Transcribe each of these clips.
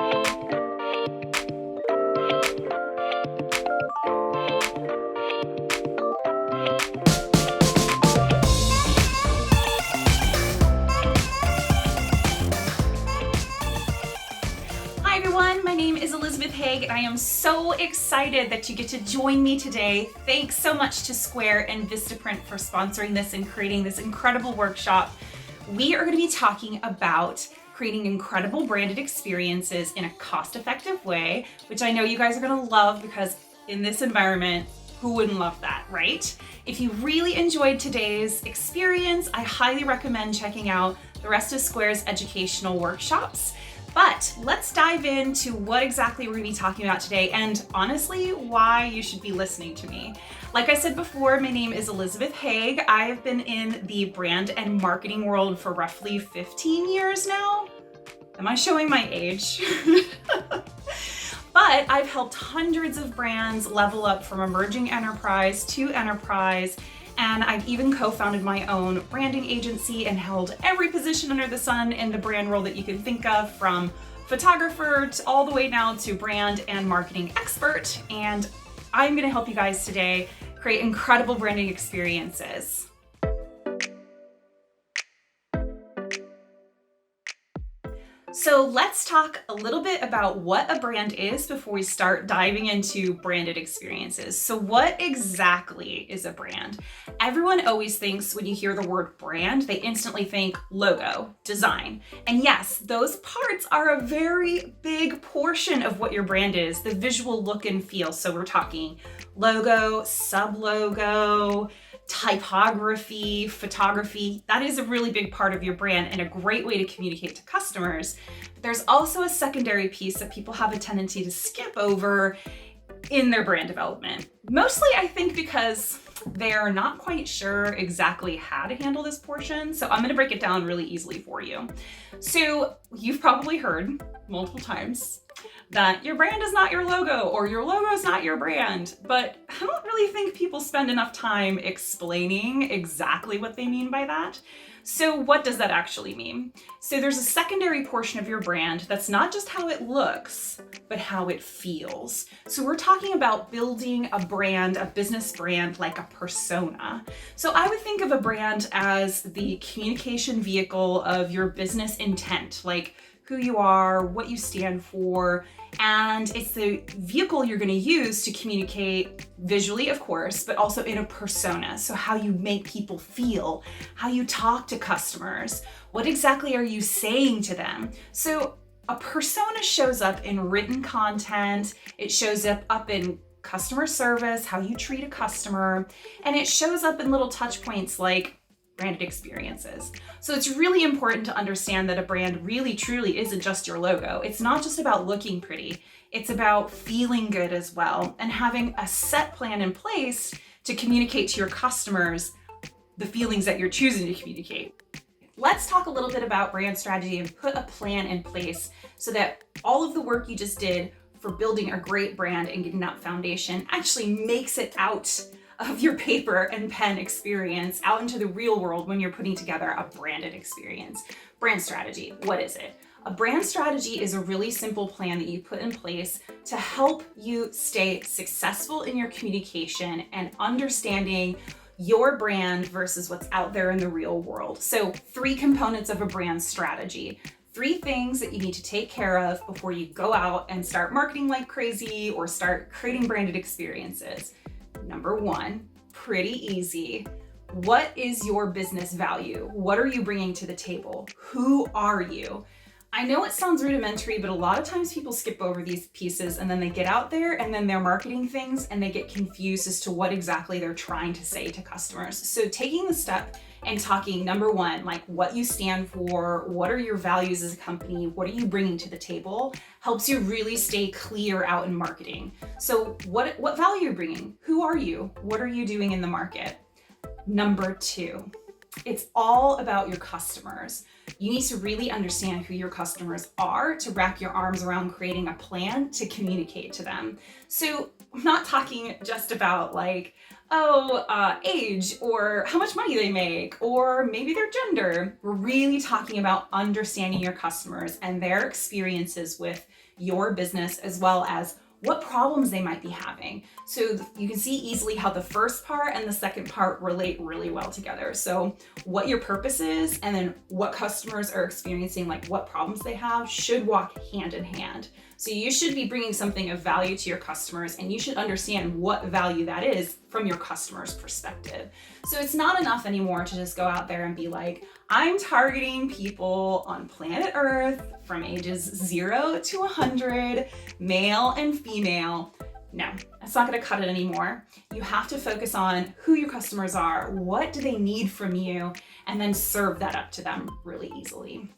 Hi everyone, my name is Elizabeth Haig and I am so excited that you get to join me today. Thanks so much to Square and Vistaprint for sponsoring this and creating this incredible workshop. We are going to be talking about creating incredible branded experiences in a cost-effective way, which I know you guys are going to love because in this environment, who wouldn't love that, right? If you really enjoyed today's experience, I highly recommend checking out the rest of Square's educational workshops. But let's dive into what exactly we're going to be talking about today and honestly, why you should be listening to me. Like I said before, my name is Elizabeth Haig. I have been in the brand and marketing world for roughly 15 years now. Am I showing my age? But I've helped hundreds of brands level up from emerging enterprise to enterprise. And I've even co-founded my own branding agency and held every position under the sun in the brand world that you can think of, from photographer to all the way now to brand and marketing expert. And I'm gonna help you guys today create incredible branding experiences. So let's talk a little bit about what a brand is before we start diving into branded experiences. So what exactly is a brand? Everyone always thinks when you hear the word brand, they instantly think logo, design. And yes, those parts are a very big portion of what your brand is, the visual look and feel. So we're talking logo, sub-logo, typography, photography. That is a really big part of your brand and a great way to communicate to customers. But there's also a secondary piece that people have a tendency to skip over in their brand development. Mostly, I think, because they're not quite sure exactly how to handle this portion. So I'm going to break it down really easily for you. So you've probably heard multiple times that your brand is not your logo or your logo is not your brand, but I don't really think people spend enough time explaining exactly what they mean by that. So what does that actually mean? So there's a secondary portion of your brand that's not just how it looks, but how it feels. So we're talking about building a brand, a business brand, like a persona. So I would think of a brand as the communication vehicle of your business intent, like who you are, what you stand for, and it's the vehicle you're going to use to communicate visually, of course, but also in a persona. So how you make people feel, how you talk to customers, what exactly are you saying to them? So a persona shows up in written content, it shows up in customer service, how you treat a customer, and it shows up in little touch points like branded experiences. So it's really important to understand that a brand really truly isn't just your logo. It's not just about looking pretty. It's about feeling good as well and having a set plan in place to communicate to your customers the feelings that you're choosing to communicate. Let's talk a little bit about brand strategy and put a plan in place so that all of the work you just did for building a great brand and getting that foundation actually makes it out of your paper and pen experience out into the real world when you're putting together a branded experience. Brand strategy, what is it? A brand strategy is a really simple plan that you put in place to help you stay successful in your communication and understanding your brand versus what's out there in the real world. So 3 components of a brand strategy. 3 things that you need to take care of before you go out and start marketing like crazy or start creating branded experiences. Number 1, pretty easy. What is your business value? What are you bringing to the table? Who are you? I know it sounds rudimentary, but a lot of times people skip over these pieces and then they get out there and then they're marketing things and they get confused as to what exactly they're trying to say to customers. So taking the step and talking, number 1, like what you stand for, what are your values as a company, what are you bringing to the table, helps you really stay clear out in marketing. So what value are you bringing? Who are you? What are you doing in the market? Number 2, It's all about your customers. You need to really understand who your customers are to wrap your arms around creating a plan to communicate to them. So I'm not talking just about like, age or how much money they make or maybe their gender. We're really talking about understanding your customers and their experiences with your business as well as what problems they might be having. So you can see easily how the first part and the second part relate really well together. So what your purpose is and then what customers are experiencing, like what problems they have, should walk hand in hand. So you should be bringing something of value to your customers, and you should understand what value that is from your customer's perspective. So it's not enough anymore to just go out there and be like, I'm targeting people on planet Earth from ages 0 to 100, male and female. No, that's not going to cut it anymore. You have to focus on who your customers are, what do they need from you, and then serve that up to them really easily.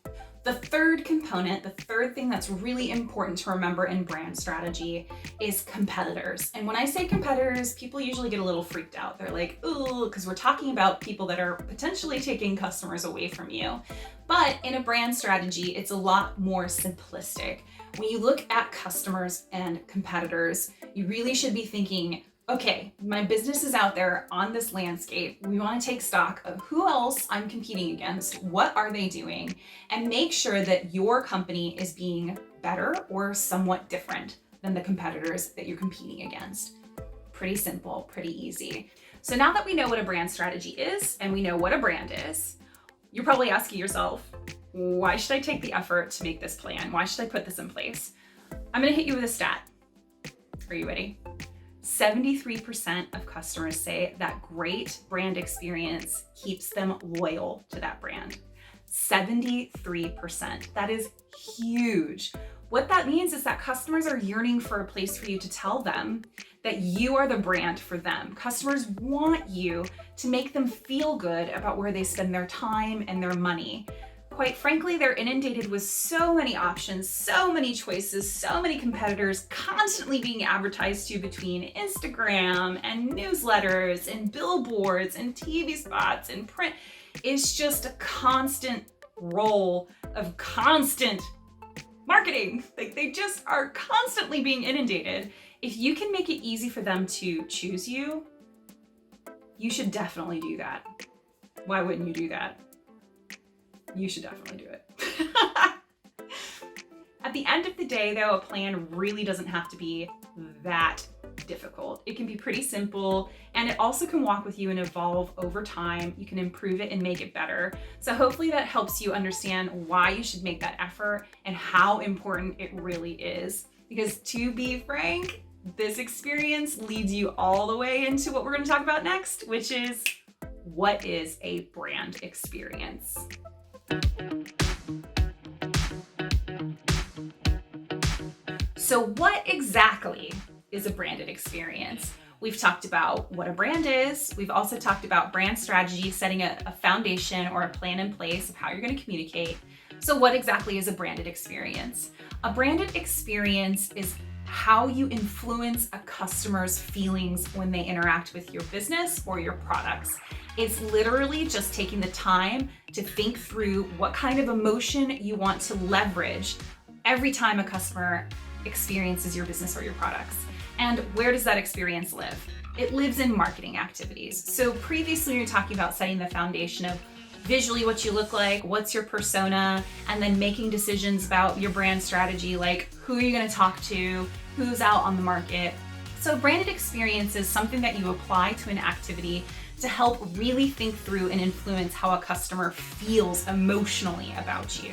The third component, the third thing that's really important to remember in brand strategy is competitors. And when I say competitors, people usually get a little freaked out. They're like, ooh, because we're talking about people that are potentially taking customers away from you. But in a brand strategy, it's a lot more simplistic. When you look at customers and competitors, you really should be thinking, okay, my business is out there on this landscape. We want to take stock of who else I'm competing against, what are they doing, and make sure that your company is being better or somewhat different than the competitors that you're competing against. Pretty simple, pretty easy. So now that we know what a brand strategy is and we know what a brand is, you're probably asking yourself, why should I take the effort to make this plan? Why should I put this in place? I'm going to hit you with a stat. Are you ready? 73% of customers say that great brand experience keeps them loyal to that brand. 73%. That is huge. What that means is that customers are yearning for a place for you to tell them that you are the brand for them. Customers want you to make them feel good about where they spend their time and their money. Quite frankly, they're inundated with so many options, so many choices, so many competitors constantly being advertised to between Instagram and newsletters and billboards and TV spots and print. It's just a constant roll of constant marketing. Like they just are constantly being inundated. If you can make it easy for them to choose you, you should definitely do that. Why wouldn't you do that? You should definitely do it. At the end of the day, though, a plan really doesn't have to be that difficult. It can be pretty simple, and it also can walk with you and evolve over time. You can improve it and make it better. So hopefully that helps you understand why you should make that effort and how important it really is. Because to be frank, this experience leads you all the way into what we're going to talk about next, which is what is a brand experience? So what exactly is a branded experience? We've talked about what a brand is. We've also talked about brand strategy, setting a foundation or a plan in place of how you're going to communicate. So what exactly is a branded experience? A branded experience is how you influence a customer's feelings when they interact with your business or your products. It's literally just taking the time to think through what kind of emotion you want to leverage every time a customer experiences your business or your products. And where does that experience live? It lives in marketing activities. So previously we were talking about setting the foundation of visually what you look like, what's your persona, and then making decisions about your brand strategy, like who are you going to talk to, who's out on the market. So branded experience is something that you apply to an activity to help really think through and influence how a customer feels emotionally about you.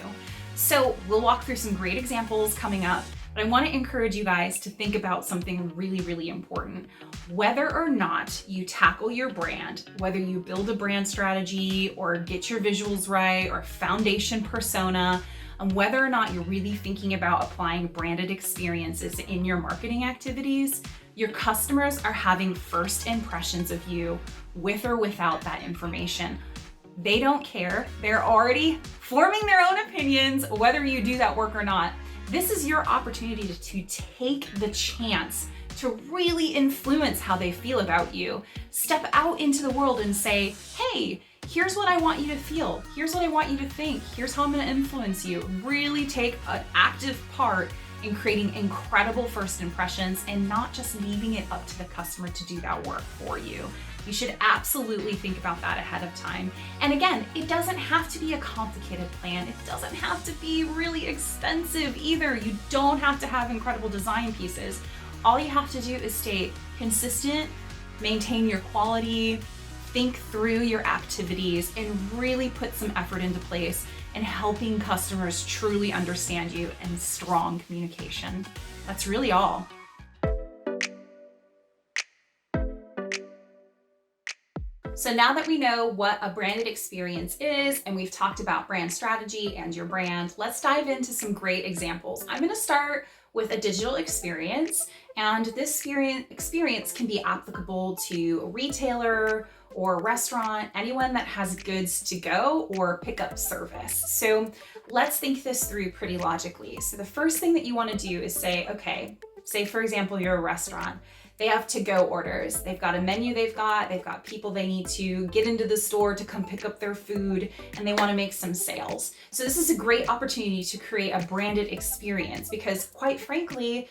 So we'll walk through some great examples coming up, but I want to encourage you guys to think about something really, really important. Whether or not you tackle your brand, whether you build a brand strategy or get your visuals right or foundation persona, and whether or not you're really thinking about applying branded experiences in your marketing activities, your customers are having first impressions of you with or without that information. They don't care. They're already forming their own opinions, whether you do that work or not. This is your opportunity to take the chance to really influence how they feel about you. Step out into the world and say, hey, Here's what I want you to feel. Here's what I want you to think. Here's how I'm going to influence you. Really take an active part in creating incredible first impressions and not just leaving it up to the customer to do that work for you. You should absolutely think about that ahead of time. And again, it doesn't have to be a complicated plan. It doesn't have to be really expensive either. You don't have to have incredible design pieces. All you have to do is stay consistent, maintain your quality, think through your activities, and really put some effort into place in helping customers truly understand you and strong communication. That's really all. So now that we know what a branded experience is, and we've talked about brand strategy and your brand, let's dive into some great examples. I'm gonna start with a digital experience, and this experience can be applicable to a retailer or restaurant, anyone that has goods to go or pickup service. So let's think this through pretty logically. So the first thing that you wanna do is say, okay, say for example, you're a restaurant. They have to-go orders. They've got a menu they've got people they need to get into the store to come pick up their food, and they want to make some sales. So this is a great opportunity to create a branded experience because quite frankly,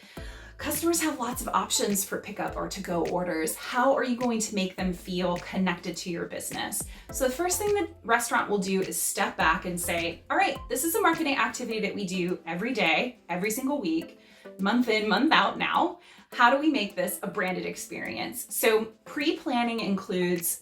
customers have lots of options for pickup or to-go orders. How are you going to make them feel connected to your business? So the first thing the restaurant will do is step back and say, all right, this is a marketing activity that we do every day, every single week, month in, month out now. How do we make this a branded experience? So pre-planning includes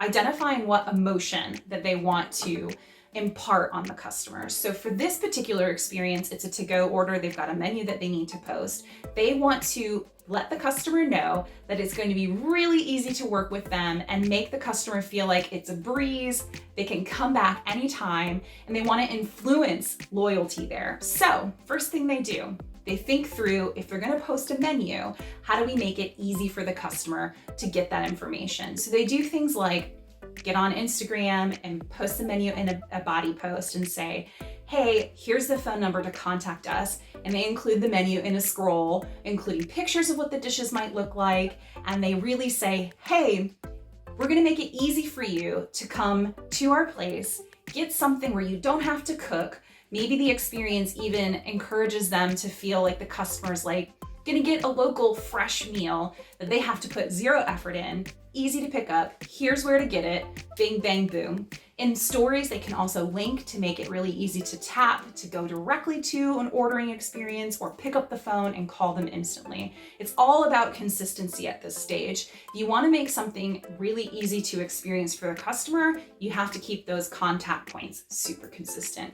identifying what emotion that they want to impart on the customer. So for this particular experience, it's a to-go order. They've got a menu that they need to post. They want to let the customer know that it's going to be really easy to work with them and make the customer feel like it's a breeze. They can come back anytime, and they want to influence loyalty there. So first thing they do, they think through, if they're going to post a menu, how do we make it easy for the customer to get that information? So they do things like get on Instagram and post the menu in a body post and say, hey, here's the phone number to contact us. And they include the menu in a scroll, including pictures of what the dishes might look like. And they really say, hey, we're going to make it easy for you to come to our place, get something where you don't have to cook. Maybe the experience even encourages them to feel like the customer's like gonna get a local fresh meal that they have to put zero effort in, easy to pick up, here's where to get it, bing, bang, boom. In stories, they can also link to make it really easy to tap, to go directly to an ordering experience or pick up the phone and call them instantly. It's all about consistency at this stage. If you wanna make something really easy to experience for the customer, you have to keep those contact points super consistent.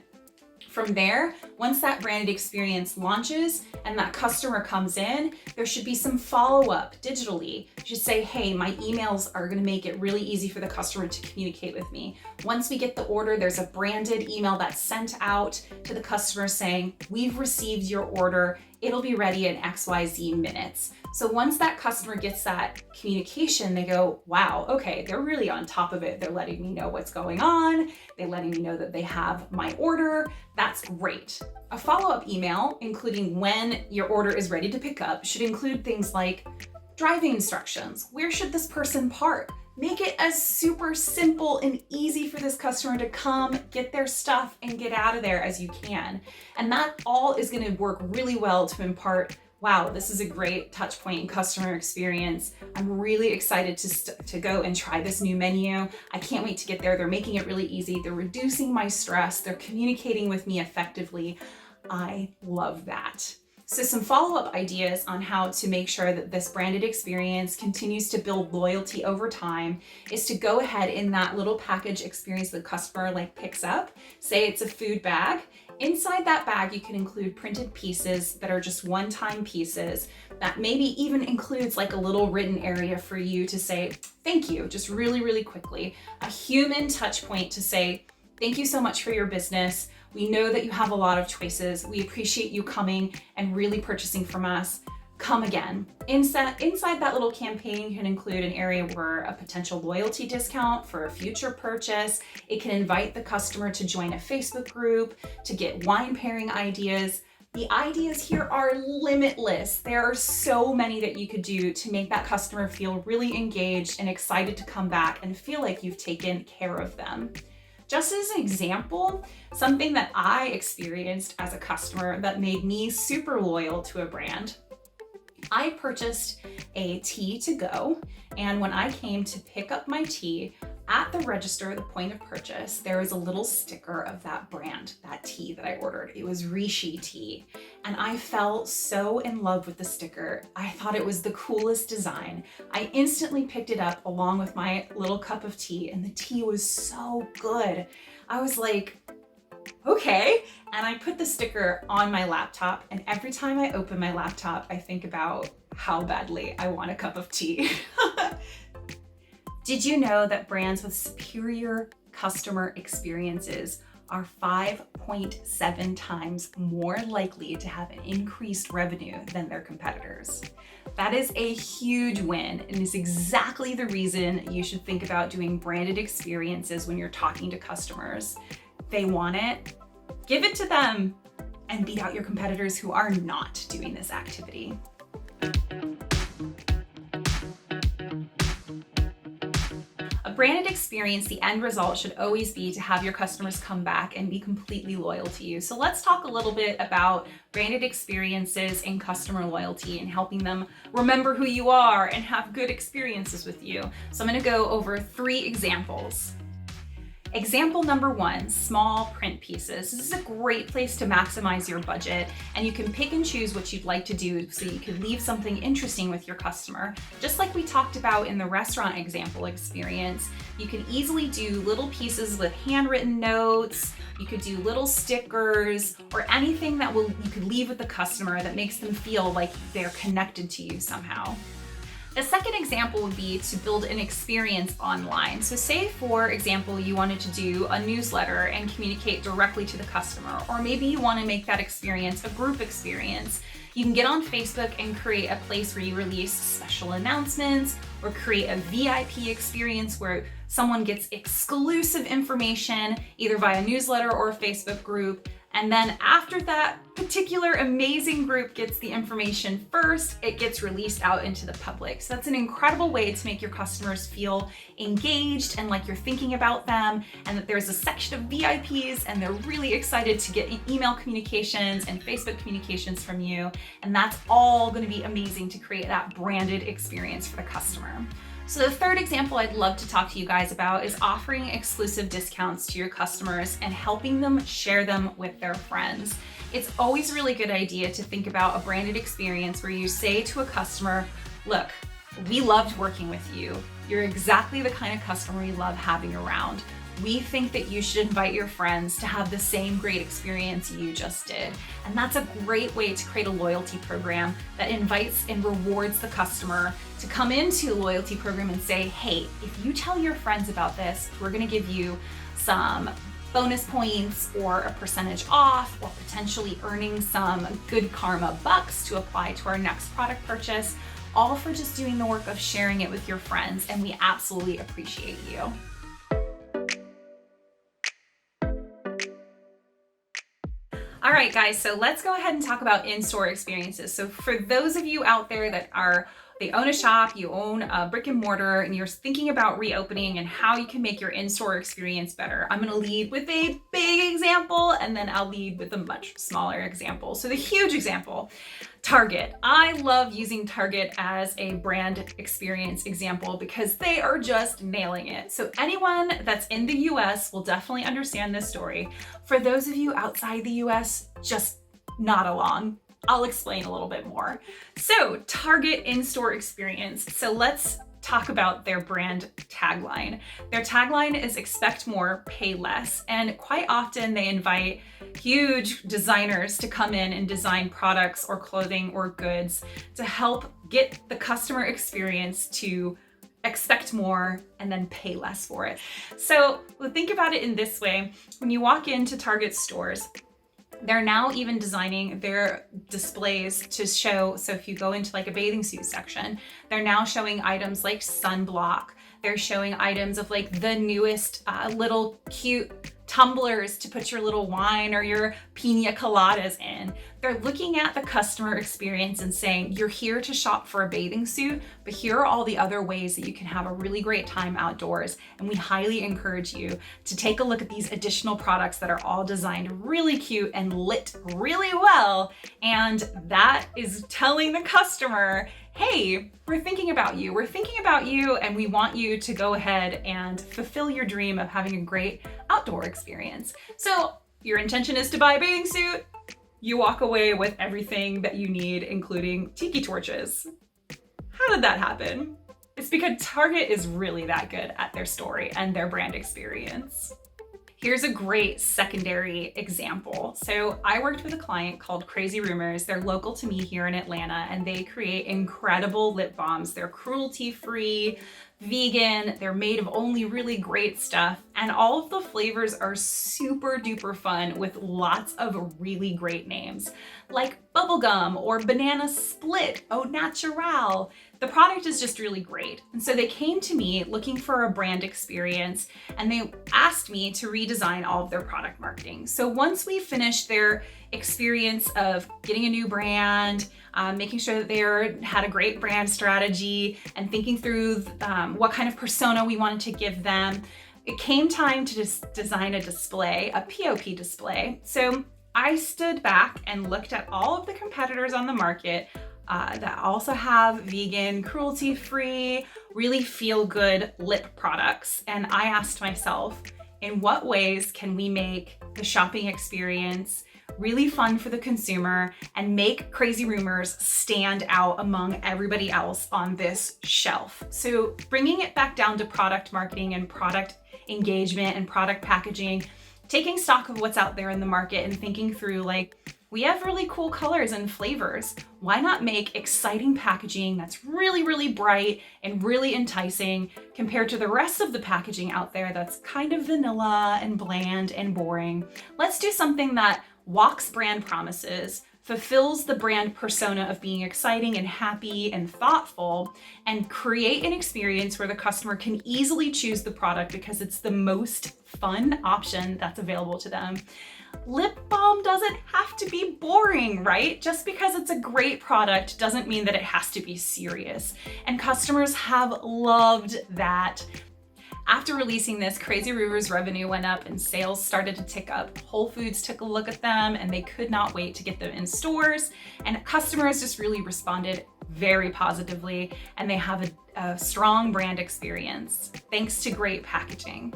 From there, once that branded experience launches and that customer comes in, there should be some follow-up digitally. You should say, hey, my emails are gonna make it really easy for the customer to communicate with me. Once we get the order, there's a branded email that's sent out to the customer saying, we've received your order, it'll be ready in XYZ minutes. So once that customer gets that communication, they go, wow, okay, they're really on top of it. They're letting me know what's going on. They're letting me know that they have my order. That's great. A follow-up email, including when your order is ready to pick up, should include things like driving instructions. Where should this person park? Make it as super simple and easy for this customer to come, get their stuff, and get out of there as you can. And that all is gonna work really well to impart, wow, this is a great touch point in customer experience. I'm really excited to go and try this new menu. I can't wait to get there. They're making it really easy. They're reducing my stress. They're communicating with me effectively. I love that. So some follow-up ideas on how to make sure that this branded experience continues to build loyalty over time is to go ahead in that little package experience the customer picks up. Say it's a food bag. Inside that bag, you can include printed pieces that are just one-time pieces that maybe even includes a little written area for you to say, thank you, just really, really quickly. A human touch point to say, thank you so much for your business. We know that you have a lot of choices. We appreciate you coming and really purchasing from us. Come again. Inside that little campaign, you can include an area where a potential loyalty discount for a future purchase. It can invite the customer to join a Facebook group, to get wine pairing ideas. The ideas here are limitless. There are so many that you could do to make that customer feel really engaged and excited to come back and feel like you've taken care of them. Just as an example, something that I experienced as a customer that made me super loyal to a brand. I purchased a tea to go, and when I came to pick up my tea, at the register, the point of purchase, there was a little sticker of that brand, that tea that I ordered. It was Rishi tea, and I fell so in love with the sticker. I thought it was the coolest design. I instantly picked it up along with my little cup of tea, and the tea was so good. I was like, okay. And I put the sticker on my laptop, and every time I open my laptop, I think about how badly I want a cup of tea. Did you know that brands with superior customer experiences are 5.7 times more likely to have an increased revenue than their competitors? That is a huge win and is exactly the reason you should think about doing branded experiences when you're talking to customers. They want it, give it to them, and beat out your competitors who are not doing this activity. A branded experience, the end result should always be to have your customers come back and be completely loyal to you. So let's talk a little bit about branded experiences and customer loyalty and helping them remember who you are and have good experiences with you. So I'm going to go over 3 examples. Example number 1, small print pieces. This is a great place to maximize your budget, and you can pick and choose what you'd like to do so you can leave something interesting with your customer. Just like we talked about in the restaurant example experience, you can easily do little pieces with handwritten notes, you could do little stickers, or anything that you could leave with the customer that makes them feel like they're connected to you somehow. The second example would be to build an experience online. So say, for example, you wanted to do a newsletter and communicate directly to the customer, or maybe you want to make that experience a group experience. You can get on Facebook and create a place where you release special announcements, or create a VIP experience where someone gets exclusive information either via newsletter or a Facebook group. And then after that particular amazing group gets the information first, it gets released out into the public. So that's an incredible way to make your customers feel engaged and like you're thinking about them, and that there's a section of VIPs and they're really excited to get email communications and Facebook communications from you. And that's all going to be amazing to create that branded experience for the customer. So the third example I'd love to talk to you guys about is offering exclusive discounts to your customers and helping them share them with their friends. It's always a really good idea to think about a branded experience where you say to a customer, look, we loved working with you. You're exactly the kind of customer we love having around. We think that you should invite your friends to have the same great experience you just did. And that's a great way to create a loyalty program that invites and rewards the customer to come into a loyalty program and say, hey, if you tell your friends about this, we're gonna give you some bonus points or a percentage off, or potentially earning some good karma bucks to apply to our next product purchase, all for just doing the work of sharing it with your friends. And we absolutely appreciate you. All right, guys, so let's go ahead and talk about in-store experiences. So for those of you out there that they own a shop, you own a brick and mortar, and you're thinking about reopening and how you can make your in-store experience better, I'm gonna lead with a big example, and then I'll lead with a much smaller example. So the huge example, Target. I love using Target as a brand experience example because they are just nailing it. So anyone that's in the US will definitely understand this story. For those of you outside the US, just nod along. I'll explain a little bit more. So Target in-store experience. So let's talk about their brand tagline. Their tagline is expect more, pay less. And quite often they invite huge designers to come in and design products or clothing or goods to help get the customer experience to expect more and then pay less for it. So think about it in this way. When you walk into Target stores, they're now even designing their displays to show, so if you go into like a bathing suit section, they're now showing items like sunblock. They're showing items of like the newest little cute tumblers to put your little wine or your pina coladas in. They're looking at the customer experience and saying, you're here to shop for a bathing suit, but here are all the other ways that you can have a really great time outdoors. And we highly encourage you to take a look at these additional products that are all designed really cute and lit really well. And that is telling the customer, hey, we're thinking about you. We're thinking about you, and we want you to go ahead and fulfill your dream of having a great outdoor experience. So your intention is to buy a bathing suit. You walk away with everything that you need, including tiki torches. How did that happen? It's because Target is really that good at their story and their brand experience. Here's a great secondary example. So I worked with a client called Crazy Rumors. They're local to me here in Atlanta, and they create incredible lip balms. They're cruelty-free, vegan, they're made of only really great stuff, and all of the flavors are super duper fun with lots of really great names, like bubblegum or banana split, au natural. The product is just really great. And so they came to me looking for a brand experience, and they asked me to redesign all of their product marketing. So once we finished their experience of getting a new brand, making sure that they had a great brand strategy, and thinking through what kind of persona we wanted to give them, it came time to design a display, a POP display. So I stood back and looked at all of the competitors on the market that also have vegan, cruelty-free, really feel-good lip products. And I asked myself, in what ways can we make the shopping experience really fun for the consumer and make Crazy Rumors stand out among everybody else on this shelf? So bringing it back down to product marketing and product engagement and product packaging, taking stock of what's out there in the market and thinking through, like, we have really cool colors and flavors. Why not make exciting packaging that's really, really bright and really enticing compared to the rest of the packaging out there that's kind of vanilla and bland and boring? Let's do something that walks brand promises, fulfills the brand persona of being exciting and happy and thoughtful, and create an experience where the customer can easily choose the product because it's the most fun option that's available to them. Lip balm doesn't have to be boring, right? Just because it's a great product doesn't mean that it has to be serious. And customers have loved that. After releasing this, Crazy Rumors revenue went up and sales started to tick up. Whole Foods took a look at them and they could not wait to get them in stores. And customers just really responded very positively, and they have a strong brand experience thanks to great packaging.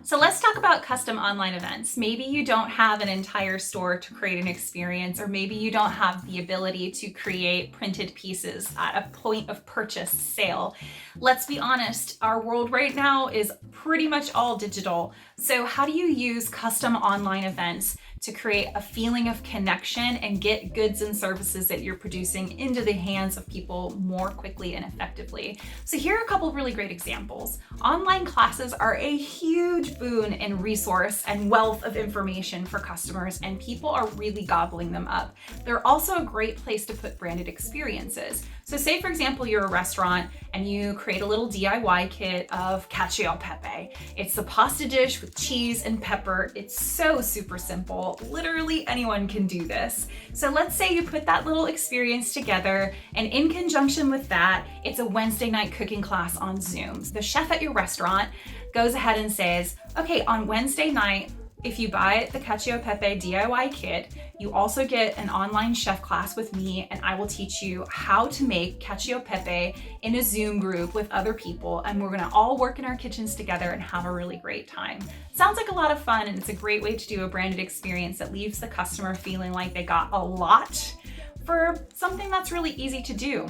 So let's talk about custom online events. Maybe you don't have an entire store to create an experience, or maybe you don't have the ability to create printed pieces at a point of purchase sale. Let's be honest, our world right now is pretty much all digital. So how do you use custom online events to create a feeling of connection and get goods and services that you're producing into the hands of people more quickly and effectively? So here are a couple of really great examples. Online classes are a huge boon and resource and wealth of information for customers, and people are really gobbling them up. They're also a great place to put branded experiences. So say, for example, you're a restaurant and you create a little DIY kit of cacio e pepe. It's a pasta dish with cheese and pepper. It's so super simple. Literally anyone can do this. So let's say you put that little experience together, and in conjunction with that, it's a Wednesday night cooking class on Zoom. The chef at your restaurant goes ahead and says, okay, on Wednesday night, if you buy the cacio e pepe DIY kit, you also get an online chef class with me, and I will teach you how to make cacio e pepe in a Zoom group with other people, and we're gonna all work in our kitchens together and have a really great time. Sounds like a lot of fun, and it's a great way to do a branded experience that leaves the customer feeling like they got a lot for something that's really easy to do.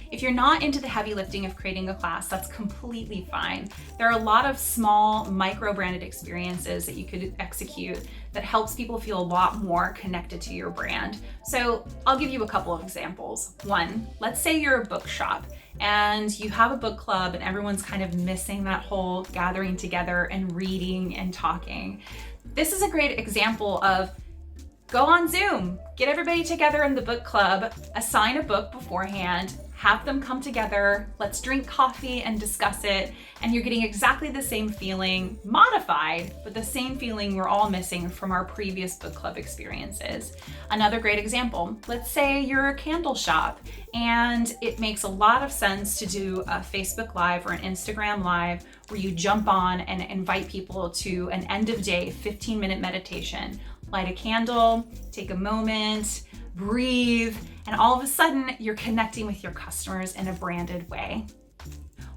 If you're not into the heavy lifting of creating a class, that's completely fine. There are a lot of small micro-branded experiences that you could execute that helps people feel a lot more connected to your brand. So I'll give you a couple of examples. One, let's say you're a bookshop and you have a book club and everyone's kind of missing that whole gathering together and reading and talking. This is a great example of go on Zoom, get everybody together in the book club, assign a book beforehand, have them come together, let's drink coffee and discuss it, and you're getting exactly the same feeling, modified, but the same feeling we're all missing from our previous book club experiences. Another great example, let's say you're a candle shop and it makes a lot of sense to do a Facebook Live or an Instagram Live where you jump on and invite people to an end of day 15-minute meditation. Light a candle, take a moment, breathe, and all of a sudden you're connecting with your customers in a branded way.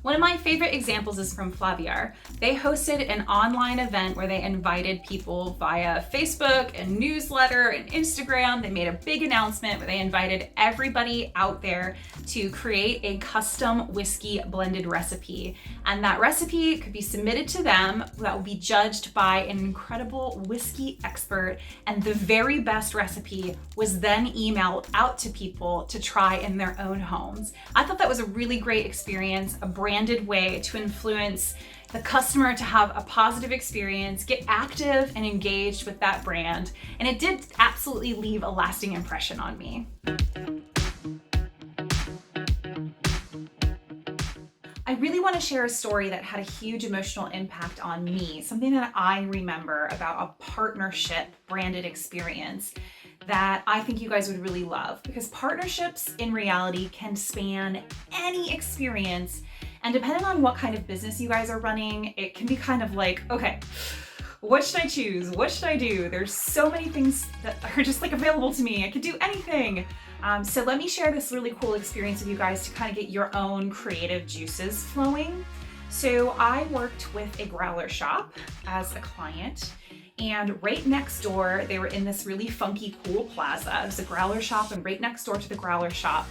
One of my favorite examples is from Flaviar. They hosted an online event where they invited people via Facebook and newsletter and Instagram. They made a big announcement where they invited everybody out there to create a custom whiskey blended recipe. And that recipe could be submitted to them, that will be judged by an incredible whiskey expert. And the very best recipe was then emailed out to people to try in their own homes. I thought that was a really great experience, a branded way to influence the customer to have a positive experience, get active and engaged with that brand. And it did absolutely leave a lasting impression on me. I really want to share a story that had a huge emotional impact on me, something that I remember about a partnership branded experience that I think you guys would really love, because partnerships in reality can span any experience. And depending on what kind of business you guys are running, it can be kind of like, okay, what should I choose? What should I do? There's so many things that are just like available to me. I could do anything. So let me share this really cool experience with you guys to kind of get your own creative juices flowing. So I worked with a growler shop as a client, and right next door, they were in this really funky, cool plaza. It was a growler shop, and right next door to the growler shop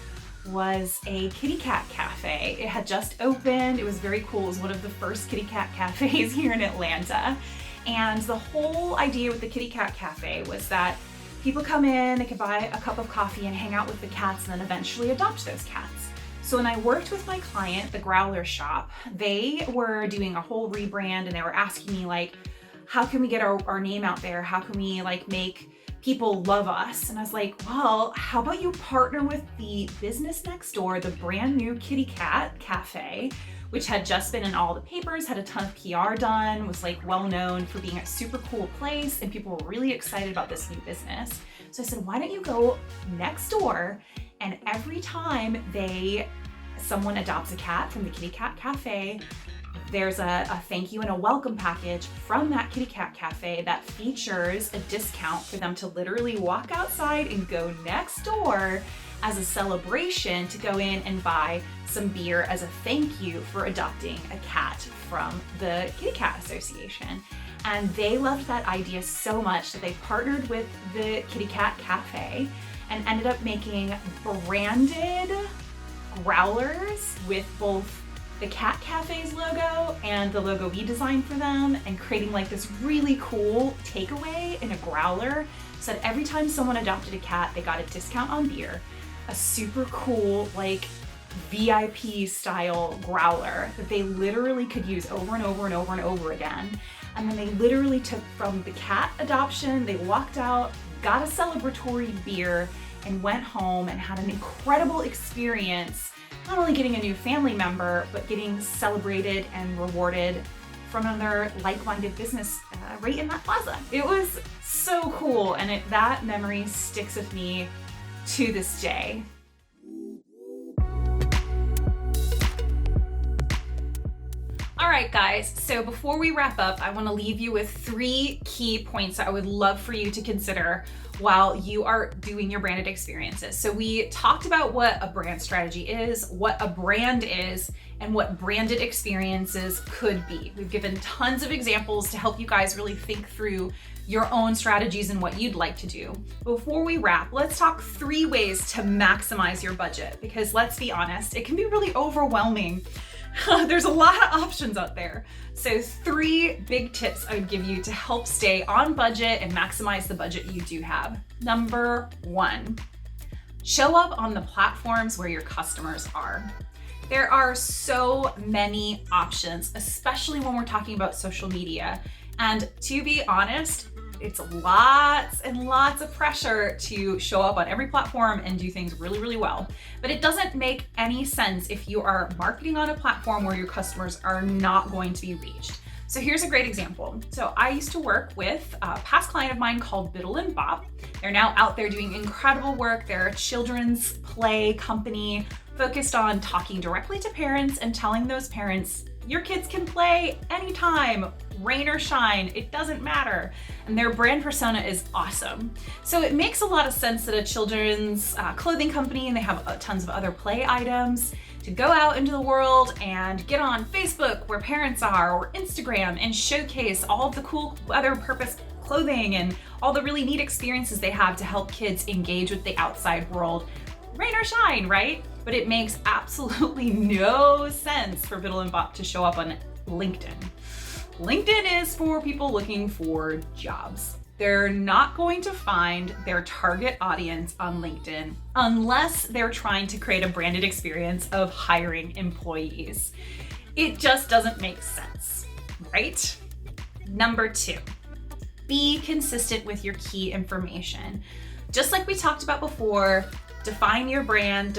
was a kitty cat cafe. It had just opened. It was very cool. It was one of the first kitty cat cafes here in Atlanta. And the whole idea with the kitty cat cafe was that people come in, they could buy a cup of coffee and hang out with the cats and then eventually adopt those cats. So when I worked with my client, the growler shop, they were doing a whole rebrand, and they were asking me like, how can we get our name out there? How can we like make people love us? And I was like, well, how about you partner with the business next door, the brand new kitty cat cafe, which had just been in all the papers, had a ton of PR done, was like well known for being a super cool place, and people were really excited about this new business. So I said, why don't you go next door, and every time someone adopts a cat from the kitty cat cafe, there's a thank you and a welcome package from that kitty cat cafe that features a discount for them to literally walk outside and go next door as a celebration to go in and buy some beer as a thank you for adopting a cat from the Kitty Cat Association. And they loved that idea so much that they partnered with the Kitty Cat Cafe and ended up making branded growlers with both the Cat Cafe's logo and the logo we designed for them, and creating like this really cool takeaway in a growler so that every time someone adopted a cat, they got a discount on beer, a super cool like VIP style growler that they literally could use over and over and over and over again. And then they literally took from the cat adoption, they walked out, got a celebratory beer, and went home and had an incredible experience, not only getting a new family member, but getting celebrated and rewarded from another like-minded business right in that plaza. It was so cool, and that memory sticks with me to this day. All right, guys, so before we wrap up, I want to leave you with 3 key points that I would love for you to consider while you are doing your branded experiences. So we talked about what a brand strategy is, what a brand is, and what branded experiences could be. We've given tons of examples to help you guys really think through your own strategies and what you'd like to do. Before we wrap, let's talk 3 ways to maximize your budget, because let's be honest, it can be really overwhelming. There's a lot of options out there. So 3 big tips I would give you to help stay on budget and maximize the budget you do have. Number 1, show up on the platforms where your customers are. There are so many options, especially when we're talking about social media. And to be honest, it's lots and lots of pressure to show up on every platform and do things really, really well. But it doesn't make any sense if you are marketing on a platform where your customers are not going to be reached. So here's a great example. So I used to work with a past client of mine called Biddle and Bop. They're now out there doing incredible work. They're a children's play company focused on talking directly to parents and telling those parents, your kids can play anytime, rain or shine, it doesn't matter. And their brand persona is awesome. So it makes a lot of sense that a children's clothing company, and they have tons of other play items, to go out into the world and get on Facebook where parents are, or Instagram, and showcase all of the cool other purpose clothing and all the really neat experiences they have to help kids engage with the outside world, rain or shine, right? But it makes absolutely no sense for Biddle and Bop to show up on LinkedIn. LinkedIn is for people looking for jobs. They're not going to find their target audience on LinkedIn unless they're trying to create a branded experience of hiring employees. It just doesn't make sense, right? Number 2, be consistent with your key information. Just like we talked about before, define your brand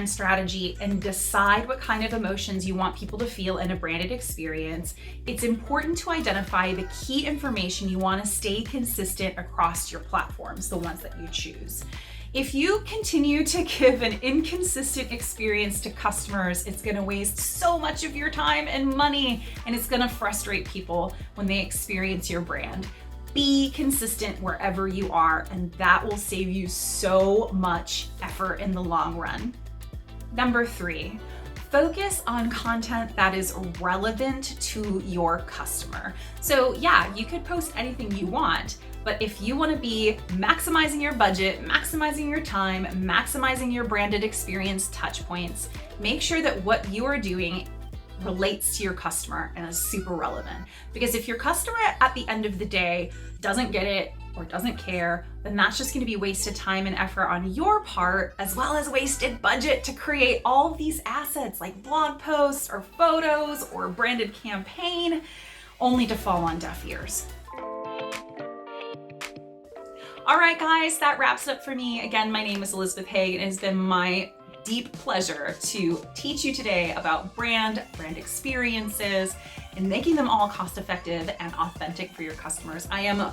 strategy, and decide what kind of emotions you want people to feel in a branded experience. It's important to identify the key information you want to stay consistent across your platforms, the ones that you choose. If you continue to give an inconsistent experience to customers, it's going to waste so much of your time and money, and it's going to frustrate people when they experience your brand. Be consistent wherever you are, and that will save you so much effort in the long run. Number 3, focus on content that is relevant to your customer. So yeah, you could post anything you want, but if you want to be maximizing your budget, maximizing your time, maximizing your branded experience touch points, make sure that what you are doing relates to your customer and is super relevant. Because if your customer at the end of the day doesn't get it or doesn't care, then that's just going to be wasted time and effort on your part, as well as wasted budget to create all of these assets like blog posts or photos or branded campaign, only to fall on deaf ears. All right, guys, that wraps it up for me. Again, my name is Elizabeth Haig, and it has been my deep pleasure to teach you today about brand experiences, and making them all cost-effective and authentic for your customers. I am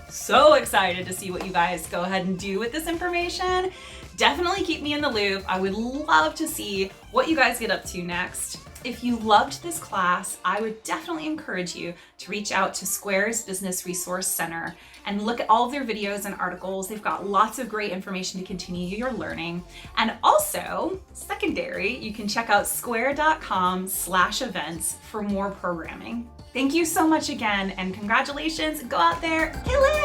so excited to see what you guys go ahead and do with this information. Definitely keep me in the loop. I would love to see what you guys get up to next. If you loved this class, I would definitely encourage you to reach out to Square's Business Resource Center and look at all of their videos and articles. They've got lots of great information to continue your learning. And also, secondary, you can check out square.com/events for more programming. Thank you so much again, and congratulations. Go out there, kill it!